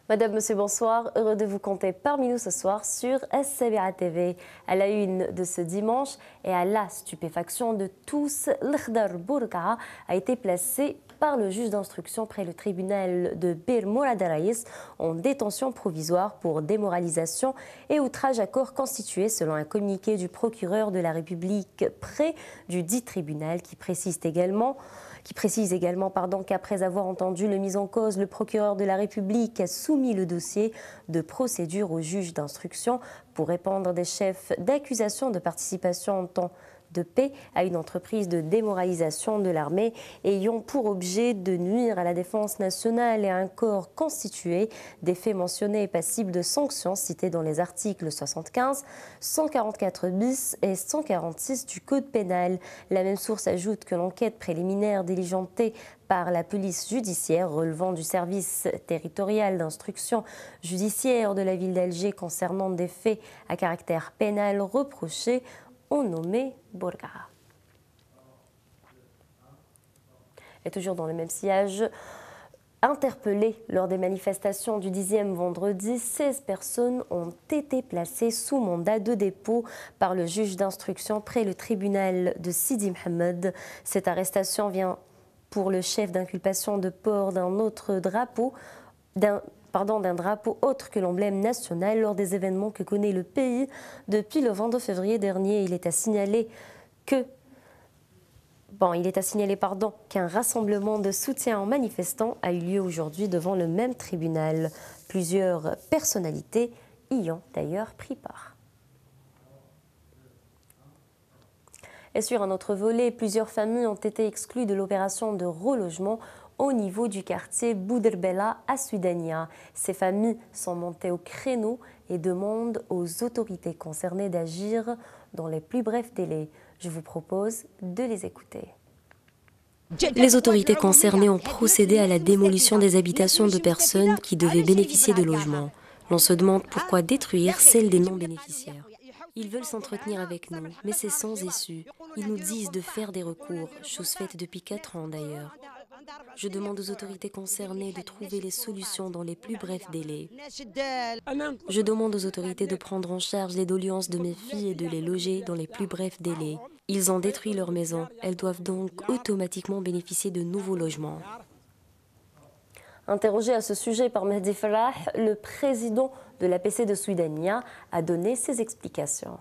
Madame, Monsieur, bonsoir. Heureux de vous compter parmi nous ce soir sur SCBA TV. À la une de ce dimanche et à la stupéfaction de tous, l'Khdar Bourga'a a été placé par le juge d'instruction près le tribunal de Bir Mourad Raïs en détention provisoire pour démoralisation et outrage à corps constitué selon un communiqué du procureur de la République près du dit tribunal qui précise également qu'après avoir entendu le mis en cause, le procureur de la République a soumis le dossier de procédure au juge d'instruction pour répondre des chefs d'accusation de participation en temps de paix à une entreprise de démoralisation de l'armée ayant pour objet de nuire à la défense nationale et à un corps constitué, des faits mentionnés et passibles de sanctions cités dans les articles 75, 144 bis et 146 du Code pénal. La même source ajoute que l'enquête préliminaire diligentée par la police judiciaire relevant du service territorial d'instruction judiciaire de la ville d'Alger concernant des faits à caractère pénal reprochés ont nommé Bourga'a. Et toujours dans le même sillage, interpellées lors des manifestations du 10e vendredi, 16 personnes ont été placées sous mandat de dépôt par le juge d'instruction près le tribunal de Sidi Mohamed. Cette arrestation vient pour le chef d'inculpation de port d'un autre drapeau, d'un drapeau autre que l'emblème national lors des événements que connaît le pays depuis le 22 février dernier. Il est à signaler qu'un rassemblement de soutien aux manifestants a eu lieu aujourd'hui devant le même tribunal. Plusieurs personnalités y ont d'ailleurs pris part. Et sur un autre volet, plusieurs familles ont été exclues de l'opération de relogement au niveau du quartier Bouderbella à Soudania. Ces familles sont montées au créneau et demandent aux autorités concernées d'agir dans les plus brefs délais. Je vous propose de les écouter. Les autorités concernées ont procédé à la démolition des habitations de personnes qui devaient bénéficier de logements. L'on se demande pourquoi détruire celles des non-bénéficiaires. Ils veulent s'entretenir avec nous, mais c'est sans issue. Ils nous disent de faire des recours, chose faite depuis 4 ans d'ailleurs. Je demande aux autorités concernées de trouver les solutions dans les plus brefs délais. Je demande aux autorités de prendre en charge les doléances de mes filles et de les loger dans les plus brefs délais. Ils ont détruit leur maison, elles doivent donc automatiquement bénéficier de nouveaux logements. Interrogé à ce sujet par Mehdi Farah, le président de l'APC de Soudania a donné ses explications.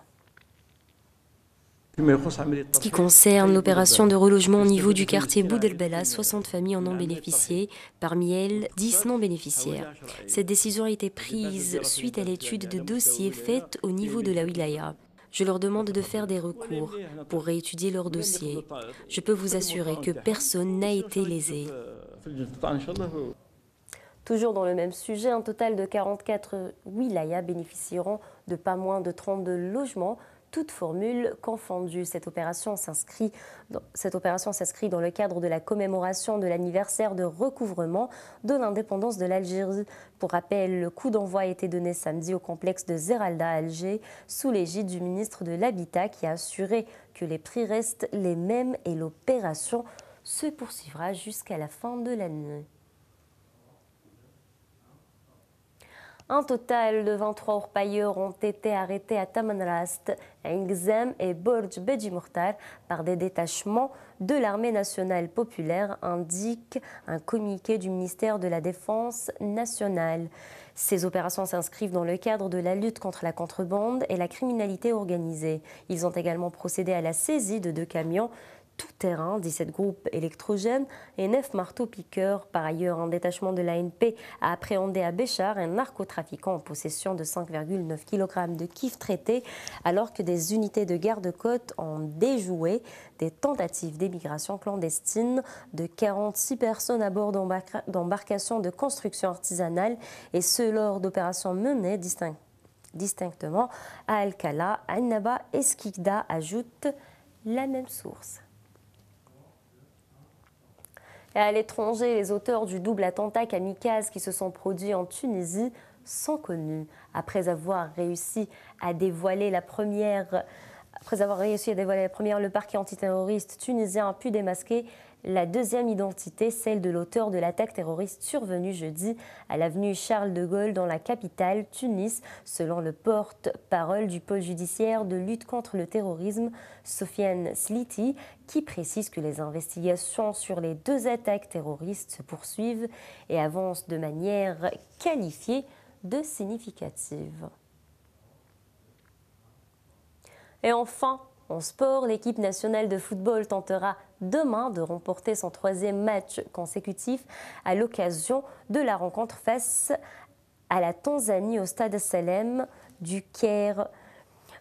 Ce qui concerne l'opération de relogement au niveau du quartier Bouderbella, 60 familles en ont bénéficié, parmi elles 10 non-bénéficiaires. Cette décision a été prise suite à l'étude de dossiers faite au niveau de la wilaya. Je leur demande de faire des recours pour réétudier leurs dossiers. Je peux vous assurer que personne n'a été lésé. Toujours dans le même sujet, un total de 44 wilayas bénéficieront de pas moins de 32 logements, toutes formules confondues. Cette opération s'inscrit dans le cadre de la commémoration de l'anniversaire de recouvrement de l'indépendance de l'Algérie. Pour rappel, le coup d'envoi a été donné samedi au complexe de Zeralda à Alger, sous l'égide du ministre de l'Habitat qui a assuré que les prix restent les mêmes et l'opération se poursuivra jusqu'à la fin de l'année. Un total de 23 orpailleurs ont été arrêtés à Tamanrast, Ingzem et Borj Beji Mourtar par des détachements de l'armée nationale populaire, indique un communiqué du ministère de la Défense nationale. Ces opérations s'inscrivent dans le cadre de la lutte contre la contrebande et la criminalité organisée. Ils ont également procédé à la saisie de 2 camions tout-terrain, 17 groupes électrogènes et 9 marteaux-piqueurs. Par ailleurs, un détachement de l'ANP a appréhendé à Béchar un narcotrafiquant en possession de 5,9 kg de kif traité, alors que des unités de garde-côte ont déjoué des tentatives d'émigration clandestine de 46 personnes à bord d'embarcations de construction artisanale, et ce lors d'opérations menées distinctement à Alcala, Annaba et Skikda, ajoute la même source. Et à l'étranger, les auteurs du double attentat kamikaze qui se sont produits en Tunisie sont connus. Après avoir réussi à dévoiler la première, le parquet antiterroriste tunisien a pu démasquer La deuxième identité, celle de l'auteur de l'attaque terroriste survenue jeudi à l'avenue Charles de Gaulle dans la capitale, Tunis, selon le porte-parole du pôle judiciaire de lutte contre le terrorisme, Sofiane Sliti, qui précise que les investigations sur les deux attaques terroristes se poursuivent et avancent de manière qualifiée de significative. Et enfin, en sport, l'équipe nationale de football tentera demain de remporter son troisième match consécutif à l'occasion de la rencontre face à la Tanzanie au stade Salem du Caire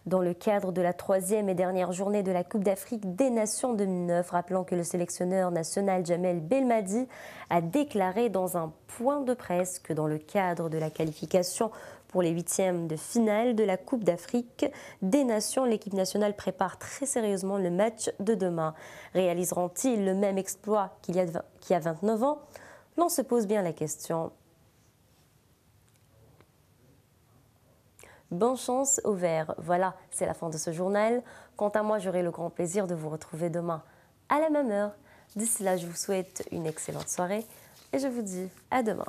dans le cadre de la troisième et dernière journée de la Coupe d'Afrique des Nations 2009. Rappelant que le sélectionneur national Jamel Belmadi a déclaré dans un point de presse que dans le cadre de la qualification pour les huitièmes de finale de la Coupe d'Afrique des Nations, l'équipe nationale prépare très sérieusement le match de demain. Réaliseront-ils le même exploit qu'il y a 29 ans? L'on se pose bien la question. Bonne chance aux Verts. Voilà, c'est la fin de ce journal. Quant à moi, j'aurai le grand plaisir de vous retrouver demain à la même heure. D'ici là, je vous souhaite une excellente soirée et je vous dis à demain.